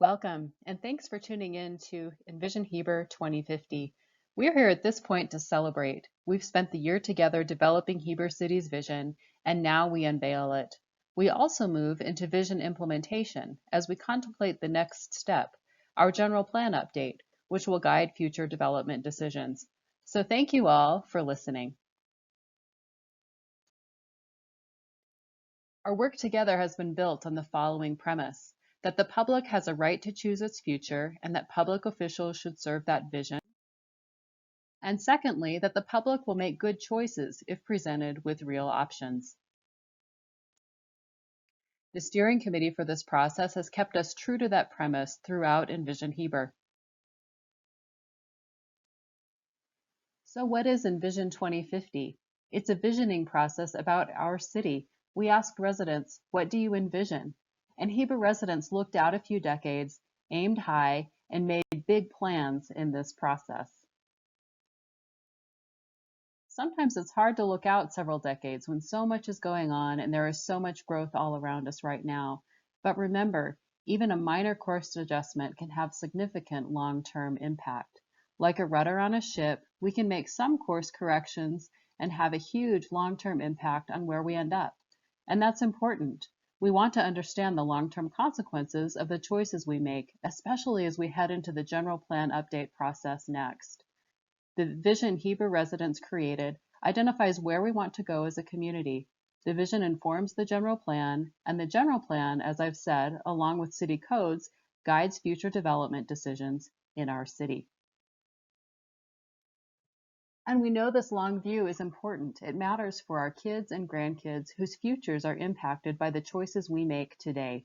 Welcome, and thanks for tuning in to Envision Heber 2050. We're here at this point to celebrate. We've spent the year together developing Heber City's vision, and now we unveil it. We also move into vision implementation as we contemplate the next step, our general plan update, which will guide future development decisions. So thank you all for listening. Our work together has been built on the following premise: that the public has a right to choose its future and that public officials should serve that vision. And secondly, that the public will make good choices if presented with real options. The steering committee for this process has kept us true to that premise throughout Envision Heber. So what is Envision 2050? It's a visioning process about our city. We asked residents, what do you envision? And Heber residents looked out a few decades, aimed high, and made big plans in this process. Sometimes it's hard to look out several decades when so much is going on and there is so much growth all around us right now. But remember, even a minor course adjustment can have significant long-term impact. Like a rudder on a ship, we can make some course corrections and have a huge long-term impact on where we end up. And that's important. We want to understand the long-term consequences of the choices we make, especially as we head into the general plan update process next. The vision Heber residents created identifies where we want to go as a community. The vision informs the general plan, and the general plan, as I've said, along with city codes, guides future development decisions in our city. And we know this long view is important. It matters for our kids and grandkids whose futures are impacted by the choices we make today.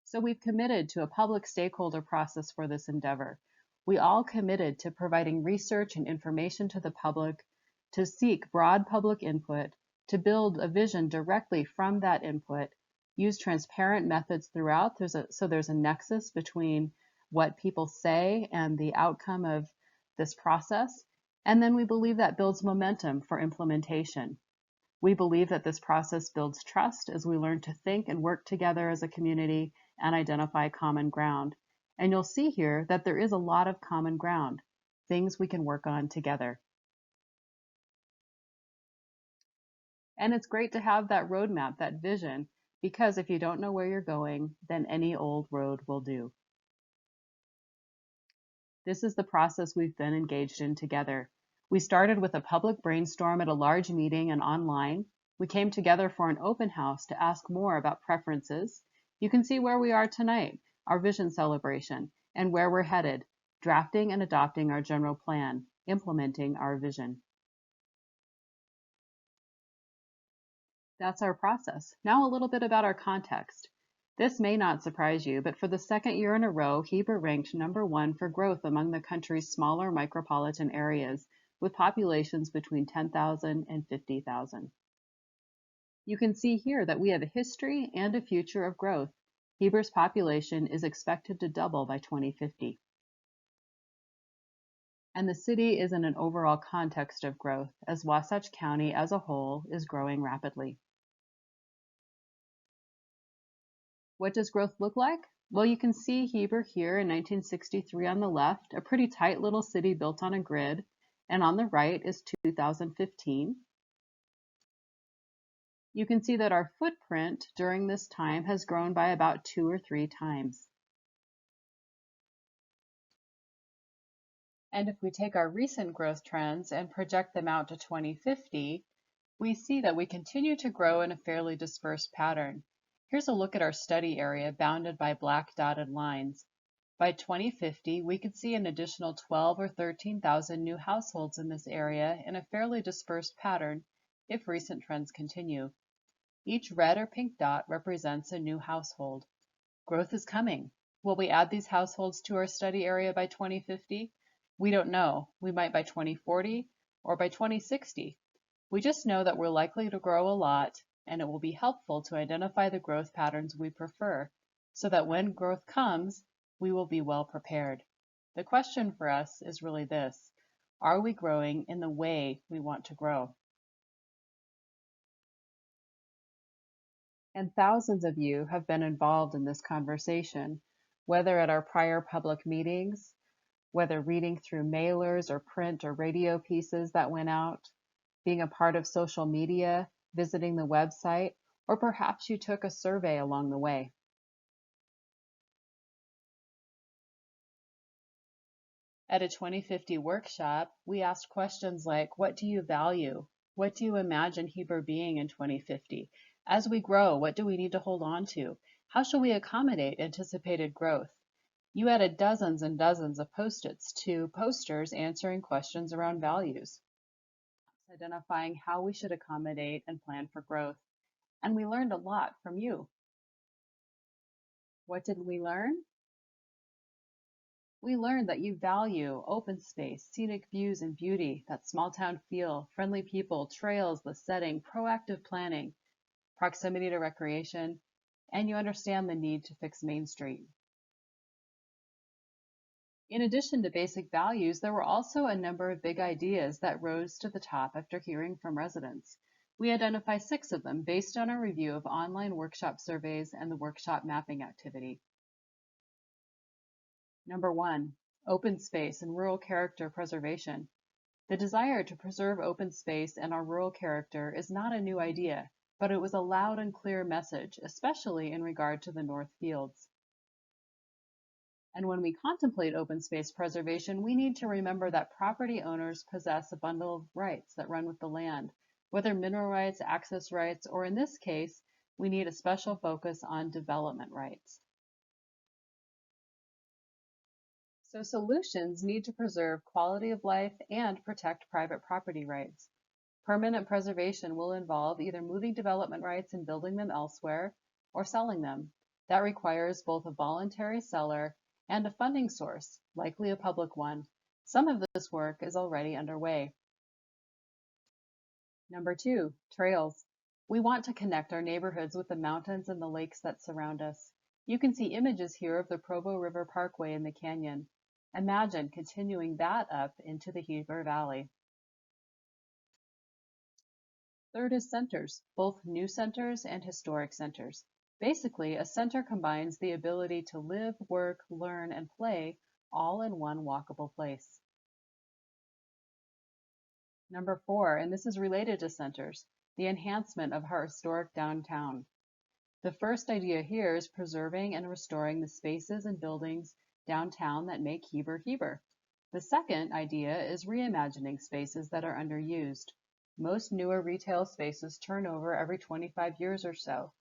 So we've committed to a public stakeholder process for this endeavor. We all committed to providing research and information to the public, to seek broad public input, to build a vision directly from that input, use transparent methods throughout so there's a nexus between what people say and the outcome of this process. And then we believe that builds momentum for implementation. We believe that this process builds trust as we learn to think and work together as a community and identify common ground. And you'll see here that there is a lot of common ground, things we can work on together. And it's great to have that roadmap, that vision, because if you don't know where you're going, then any old road will do. This is the process we've been engaged in together. We started with a public brainstorm at a large meeting and online. We came together for an open house to ask more about preferences. You can see where we are tonight, our vision celebration, and where we're headed, drafting and adopting our general plan, implementing our vision. That's our process. Now a little bit about our context. This may not surprise you, but for the second year in a row, Heber ranked #1 for growth among the country's smaller micropolitan areas, with populations between 10,000 and 50,000. You can see here that we have a history and a future of growth. Heber's population is expected to double by 2050. And the city is in an overall context of growth, as Wasatch County as a whole is growing rapidly. What does growth look like? Well, you can see Heber here in 1963 on the left, a pretty tight little city built on a grid, and on the right is 2015. You can see that our footprint during this time has grown by about 2 or 3 times. And if we take our recent growth trends and project them out to 2050, we see that we continue to grow in a fairly dispersed pattern. Here's a look at our study area bounded by black dotted lines. By 2050, we could see an additional 12 or 13,000 new households in this area in a fairly dispersed pattern if recent trends continue. Each red or pink dot represents a new household. Growth is coming. Will we add these households to our study area by 2050? We don't know. We might by 2040 or by 2060. We just know that we're likely to grow a lot, and it will be helpful to identify the growth patterns we prefer so that when growth comes, we will be well prepared. The question for us is really this: are we growing in the way we want to grow? And thousands of you have been involved in this conversation, whether at our prior public meetings, whether reading through mailers or print or radio pieces that went out, being a part of social media, visiting the website, or perhaps you took a survey along the way. At a 2050 workshop, we asked questions like, what do you value? What do you imagine Heber being in 2050? As we grow, what do we need to hold on to? How shall we accommodate anticipated growth? You added dozens and dozens of post-its to posters answering questions around values, identifying how we should accommodate and plan for growth. And we learned a lot from you. What did we learn? We learned that you value open space, scenic views and beauty, that small town feel, friendly people, trails, the setting, proactive planning, proximity to recreation, and you understand the need to fix Main Street. In addition to basic values, there were also a number of big ideas that rose to the top after hearing from residents. We identify 6 of them based on a review of online workshop surveys and the workshop mapping activity. Number 1, open space and rural character preservation. The desire to preserve open space and our rural character is not a new idea, but it was a loud and clear message, especially in regard to the North Fields. And when we contemplate open space preservation, we need to remember that property owners possess a bundle of rights that run with the land, whether mineral rights, access rights, or in this case, we need a special focus on development rights. So solutions need to preserve quality of life and protect private property rights. Permanent preservation will involve either moving development rights and building them elsewhere or selling them. That requires both a voluntary seller and a funding source, likely a public one. Some of this work is already underway. Number 2, trails. We want to connect our neighborhoods with the mountains and the lakes that surround us. You can see images here of the Provo River Parkway in the canyon. Imagine continuing that up into the Heber Valley. Third is centers, both new centers and historic centers. Basically, a center combines the ability to live, work, learn, and play all in one walkable place. Number 4, and this is related to centers, the enhancement of our historic downtown. The first idea here is preserving and restoring the spaces and buildings downtown that make Heber Heber. The second idea is reimagining spaces that are underused. Most newer retail spaces turn over every 25 years or so.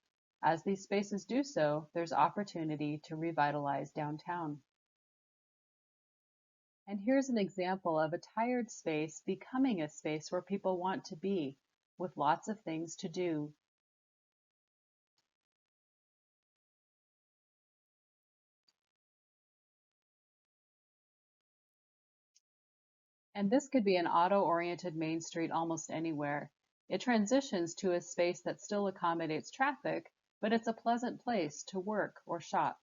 As these spaces do so, there's opportunity to revitalize downtown. And here's an example of a tired space becoming a space where people want to be, with lots of things to do. And this could be an auto-oriented Main Street almost anywhere. It transitions to a space that still accommodates traffic, but it's a pleasant place to work or shop.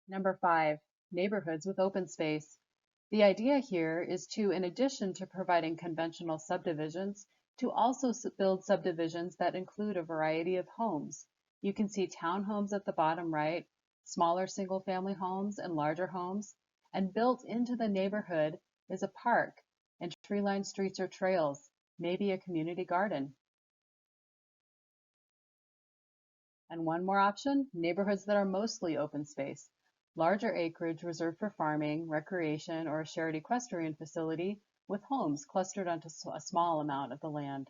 Number 5, neighborhoods with open space. The idea here is to, in addition to providing conventional subdivisions, to also build subdivisions that include a variety of homes. You can see townhomes at the bottom right, smaller single-family homes and larger homes, and built into the neighborhood is a park and tree-lined streets or trails, maybe a community garden. And one more option, neighborhoods that are mostly open space. Larger acreage reserved for farming, recreation, or a shared equestrian facility with homes clustered onto a small amount of the land.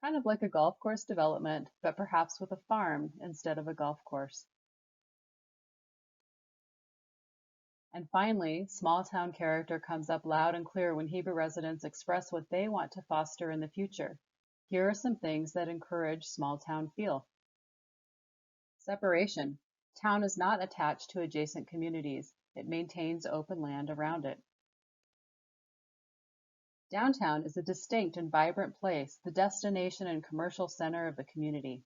Kind of like a golf course development, but perhaps with a farm instead of a golf course. And finally, small town character comes up loud and clear when Heber residents express what they want to foster in the future. Here are some things that encourage small town feel. Separation. Town is not attached to adjacent communities. It maintains open land around it. Downtown is a distinct and vibrant place, the destination and commercial center of the community.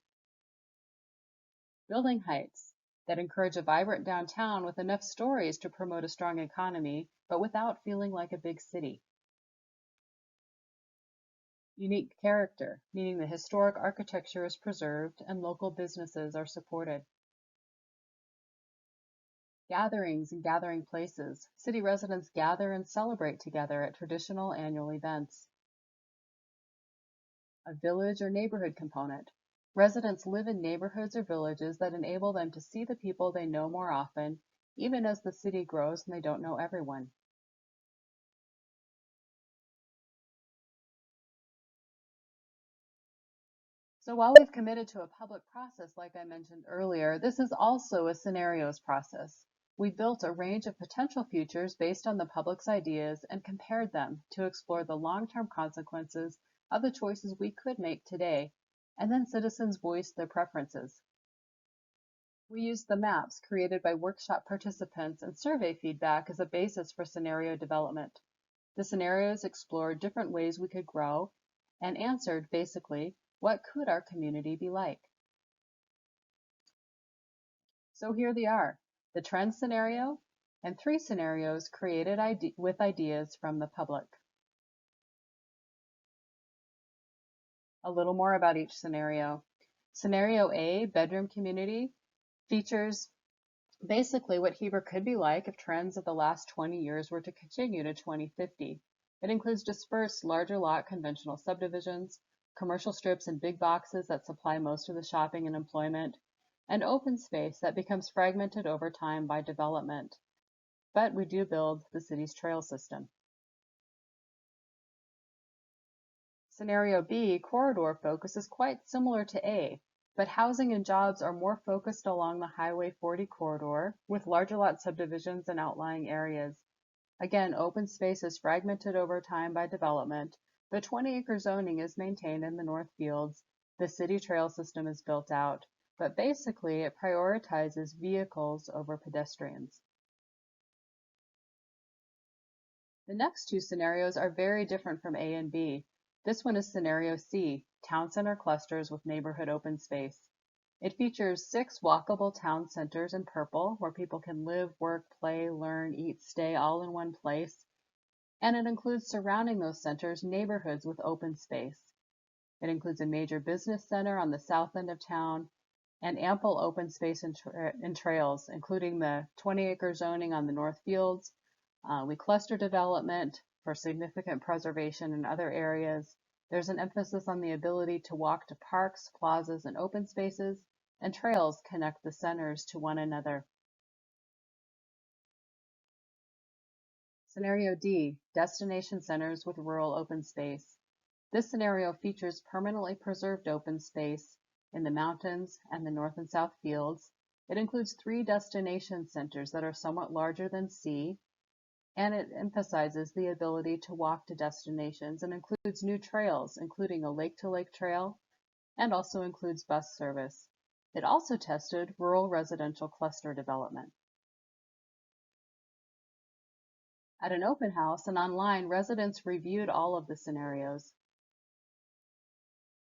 Building heights that encourage a vibrant downtown with enough stories to promote a strong economy, but without feeling like a big city. Unique character, meaning the historic architecture is preserved and local businesses are supported. Gatherings and gathering places. City residents gather and celebrate together at traditional annual events. A village or neighborhood component. Residents live in neighborhoods or villages that enable them to see the people they know more often, even as the city grows and they don't know everyone. So while we've committed to a public process, like I mentioned earlier, this is also a scenarios process. We built a range of potential futures based on the public's ideas and compared them to explore the long-term consequences of the choices we could make today, and then citizens voiced their preferences. We used the maps created by workshop participants and survey feedback as a basis for scenario development. The scenarios explored different ways we could grow and answered, basically, what could our community be like? So here they are, the trend scenario and 3 scenarios created with ideas from the public. A little more about each scenario. Scenario A, bedroom community, features basically what Heber could be like if trends of the last 20 years were to continue to 2050. It includes dispersed, larger lot conventional subdivisions, commercial strips and big boxes that supply most of the shopping and employment, and open space that becomes fragmented over time by development. But we do build the city's trail system. Scenario B, corridor focus, is quite similar to A, but housing and jobs are more focused along the Highway 40 corridor with larger lot subdivisions and outlying areas. Again, open space is fragmented over time by development. The 20-acre zoning is maintained in the North Fields. The city trail system is built out, but basically it prioritizes vehicles over pedestrians. The next 2 scenarios are very different from A and B. This one is scenario C, town center clusters with neighborhood open space. It features 6 walkable town centers in purple where people can live, work, play, learn, eat, stay all in one place. And it includes surrounding those centers neighborhoods with open space. It includes a major business center on the south end of town and ample open space and trails, including the 20-acre zoning on the North Fields. We cluster development for significant preservation in other areas. There's an emphasis on the ability to walk to parks, plazas, and open spaces, and trails connect the centers to one another. Scenario D, destination centers with rural open space. This scenario features permanently preserved open space in the mountains and the North and South Fields. It includes 3 destination centers that are somewhat larger than C, and it emphasizes the ability to walk to destinations and includes new trails, including a lake-to-lake trail, and also includes bus service. It also tested rural residential cluster development. At an open house and online, residents reviewed all of the scenarios.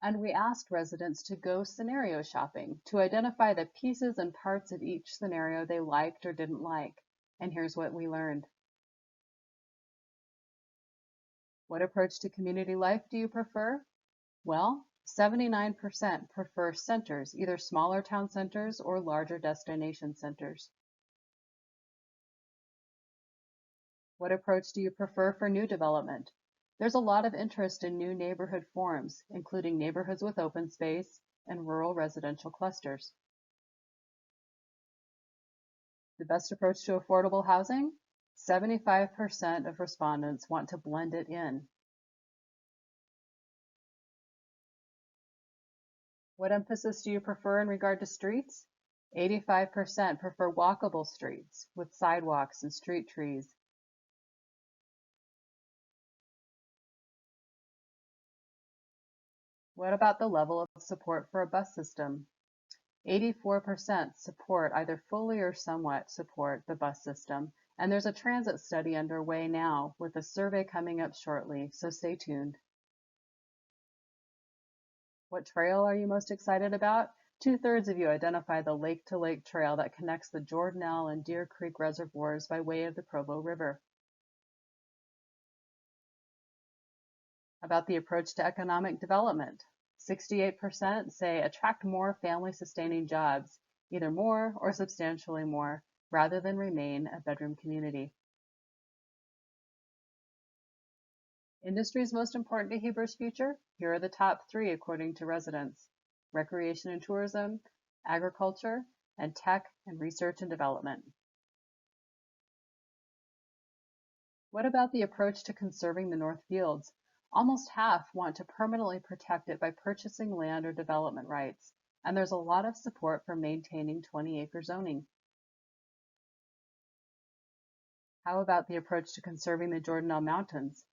And we asked residents to go scenario shopping to identify the pieces and parts of each scenario they liked or didn't like. And here's what we learned. What approach to community life do you prefer? Well, 79% prefer centers, either smaller town centers or larger destination centers. What approach do you prefer for new development? There's a lot of interest in new neighborhood forms, including neighborhoods with open space and rural residential clusters. The best approach to affordable housing? 75% of respondents want to blend it in. What emphasis do you prefer in regard to streets? 85% prefer walkable streets with sidewalks and street trees. What about the level of support for a bus system? 84% support, either fully or somewhat support the bus system, and there's a transit study underway now with a survey coming up shortly, so stay tuned. What trail are you most excited about? 2/3 of you identify the Lake-to-Lake Trail that connects the Jordanelle and Deer Creek reservoirs by way of the Provo River. About the approach to economic development, 68% say attract more family-sustaining jobs, either more or substantially more, rather than remain a bedroom community. Industries most important to Heber's future? Here are the top 3 according to residents: recreation and tourism, agriculture, and tech and research and development. What about the approach to conserving the North Fields? Almost half want to permanently protect it by purchasing land or development rights, and there's a lot of support for maintaining 20-acre zoning. How about the approach to conserving the Jordanelle Mountains?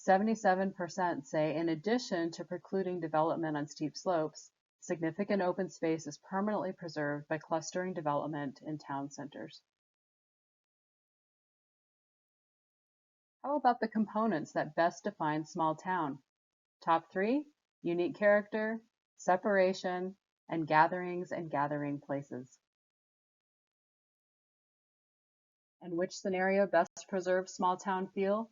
77% say in addition to precluding development on steep slopes, significant open space is permanently preserved by clustering development in town centers. How about the components that best define small town? Top 3: unique character, separation, and gatherings and gathering places. And which scenario best preserves small town feel?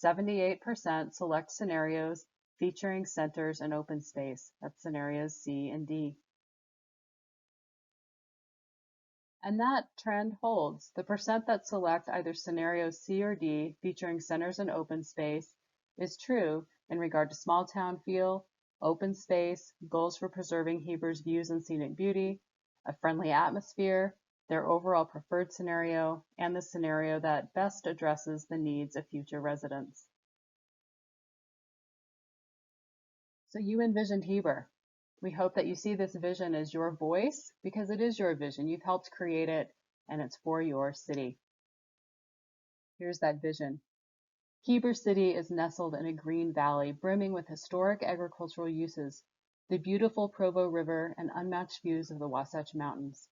78% select scenarios featuring centers and open space. That's scenarios C and D. And that trend holds. The percent that select either scenario C or D featuring centers and open space is true in regard to small town feel, open space, goals for preserving Heber's views and scenic beauty, a friendly atmosphere, their overall preferred scenario, and the scenario that best addresses the needs of future residents. So you envisioned Heber. We hope that you see this vision as your voice because it is your vision. You've helped create it and it's for your city. Here's that vision. Heber City is nestled in a green valley brimming with historic agricultural uses, the beautiful Provo River, and unmatched views of the Wasatch Mountains.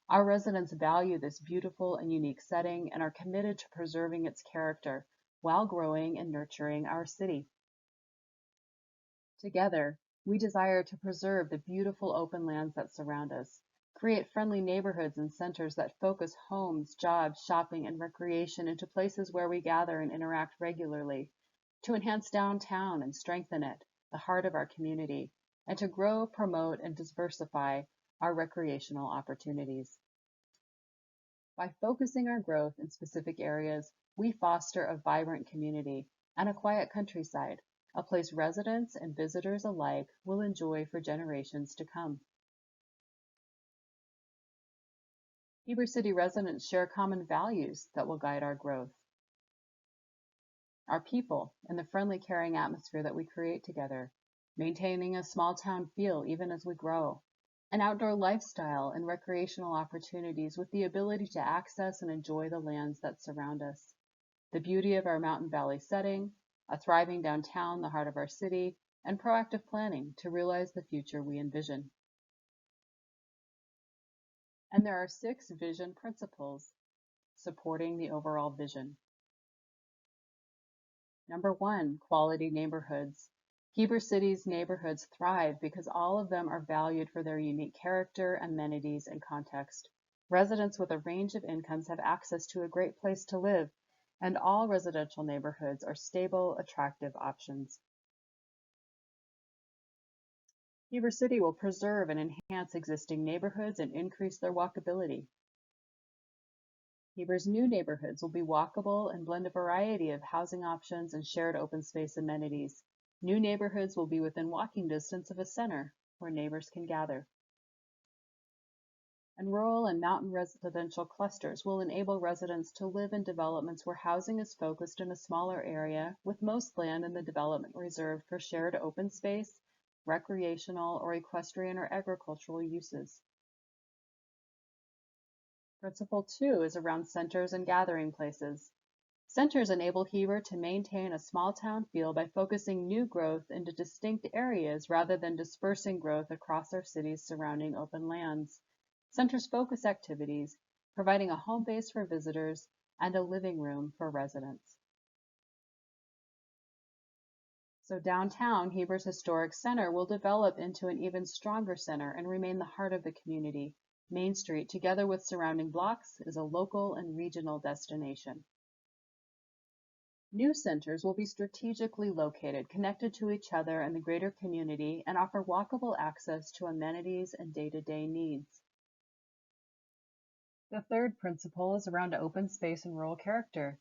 Our residents value this beautiful and unique setting and are committed to preserving its character while growing and nurturing our city. Together, we desire to preserve the beautiful open lands that surround us, create friendly neighborhoods and centers that focus homes, jobs, shopping, and recreation into places where we gather and interact regularly, to enhance downtown and strengthen it, the heart of our community, and to grow, promote, and diversify our recreational opportunities. By focusing our growth in specific areas, we foster a vibrant community and a quiet countryside, a place residents and visitors alike will enjoy for generations to come. Heber City residents share common values that will guide our growth. Our people and the friendly, caring atmosphere that we create together, maintaining a small town feel even as we grow, an outdoor lifestyle and recreational opportunities with the ability to access and enjoy the lands that surround us, the beauty of our mountain valley setting, a thriving downtown, the heart of our city, and proactive planning to realize the future we envision. And there are 6 vision principles supporting the overall vision. Number 1, quality neighborhoods. Heber City's neighborhoods thrive because all of them are valued for their unique character, amenities, and context. Residents with a range of incomes have access to a great place to live, and all residential neighborhoods are stable, attractive options. Heber City will preserve and enhance existing neighborhoods and increase their walkability. Heber's new neighborhoods will be walkable and blend a variety of housing options and shared open space amenities. New neighborhoods will be within walking distance of a center where neighbors can gather. And rural and mountain residential clusters will enable residents to live in developments where housing is focused in a smaller area, with most land in the development reserved for shared open space, recreational or equestrian or agricultural uses. Principle 2 is around centers and gathering places. Centers enable Heber to maintain a small town feel by focusing new growth into distinct areas rather than dispersing growth across our city's surrounding open lands. Centers focus activities, providing a home base for visitors and a living room for residents. So downtown, Heber's historic center will develop into an even stronger center and remain the heart of the community. Main Street, together with surrounding blocks, is a local and regional destination. New centers will be strategically located, connected to each other and the greater community, and offer walkable access to amenities and day-to-day needs. The third principle is around open space and rural character.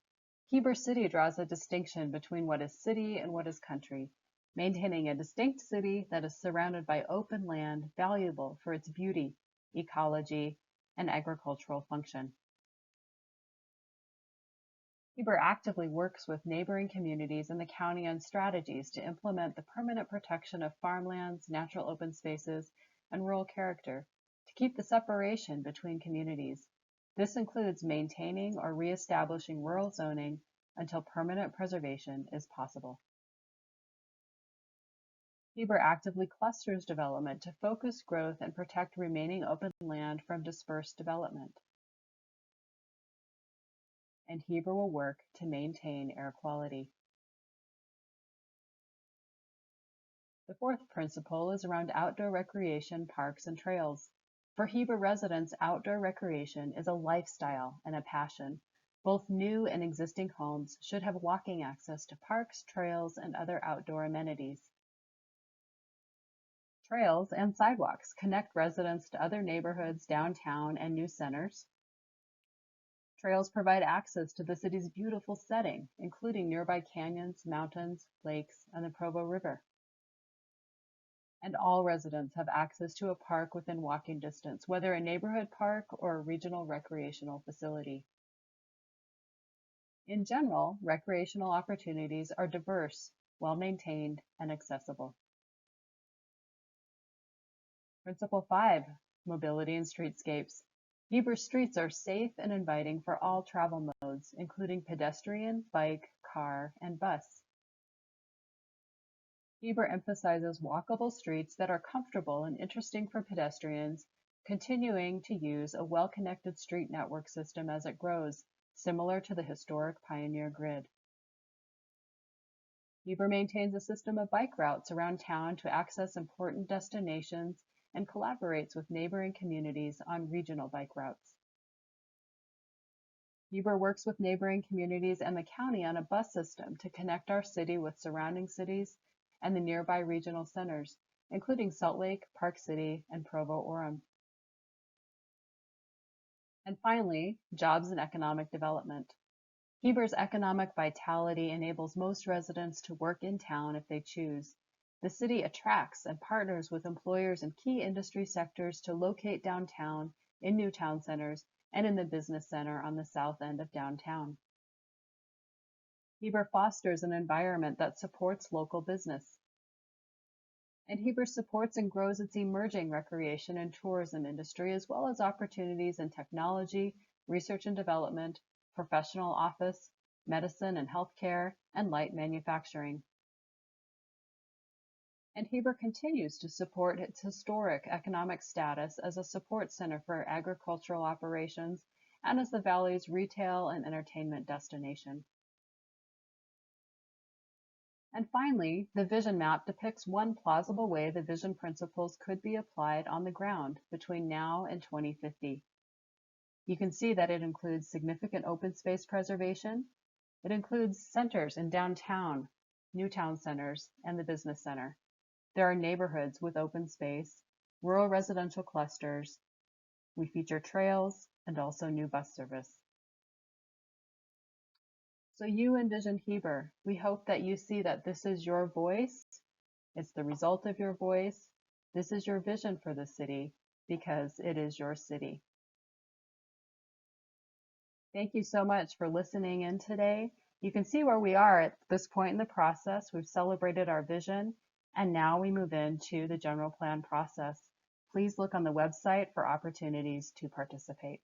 Heber City draws a distinction between what is city and what is country, maintaining a distinct city that is surrounded by open land valuable for its beauty, ecology, and agricultural function. Heber actively works with neighboring communities and the county on strategies to implement the permanent protection of farmlands, natural open spaces, and rural character to keep the separation between communities. This includes maintaining or reestablishing rural zoning until permanent preservation is possible. Heber actively clusters development to focus growth and protect remaining open land from dispersed development. And Heber will work to maintain air quality. The fourth principle is around outdoor recreation, parks, and trails. For Heber residents, outdoor recreation is a lifestyle and a passion. Both new and existing homes should have walking access to parks, trails, and other outdoor amenities. Trails and sidewalks connect residents to other neighborhoods, downtown, and new centers. Trails provide access to the city's beautiful setting, including nearby canyons, mountains, lakes, and the Provo River. And all residents have access to a park within walking distance, whether a neighborhood park or a regional recreational facility. In general, recreational opportunities are diverse, well-maintained, and accessible. Principle 5, mobility and streetscapes. Heber streets are safe and inviting for all travel modes, including pedestrian, bike, car, and bus. Heber emphasizes walkable streets that are comfortable and interesting for pedestrians, continuing to use a well-connected street network system as it grows, similar to the historic Pioneer Grid. Heber maintains a system of bike routes around town to access important destinations and collaborates with neighboring communities on regional bike routes. Heber works with neighboring communities and the county on a bus system to connect our city with surrounding cities and the nearby regional centers, including Salt Lake, Park City, and Provo-Orem. And finally, jobs and economic development. Heber's economic vitality enables most residents to work in town if they choose. The city attracts and partners with employers in key industry sectors to locate downtown, in new town centers, and in the business center on the south end of downtown. Heber fosters an environment that supports local business. And Heber supports and grows its emerging recreation and tourism industry, as well as opportunities in technology, research and development, professional office, medicine and healthcare, and light manufacturing. And Heber continues to support its historic economic status as a support center for agricultural operations and as the Valley's retail and entertainment destination. And finally, the vision map depicts one plausible way the vision principles could be applied on the ground between now and 2050. You can see that it includes significant open space preservation. It includes centers in downtown, new town centers, and the business center. There are neighborhoods with open space, rural residential clusters. We feature trails and also new bus service. So you envision Heber. We hope that you see that this is your voice. It's the result of your voice. This is your vision for the city because it is your city. Thank you so much for listening in today. You can see where we are at this point in the process. We've celebrated our vision, and now we move into the general plan process. Please look on the website for opportunities to participate.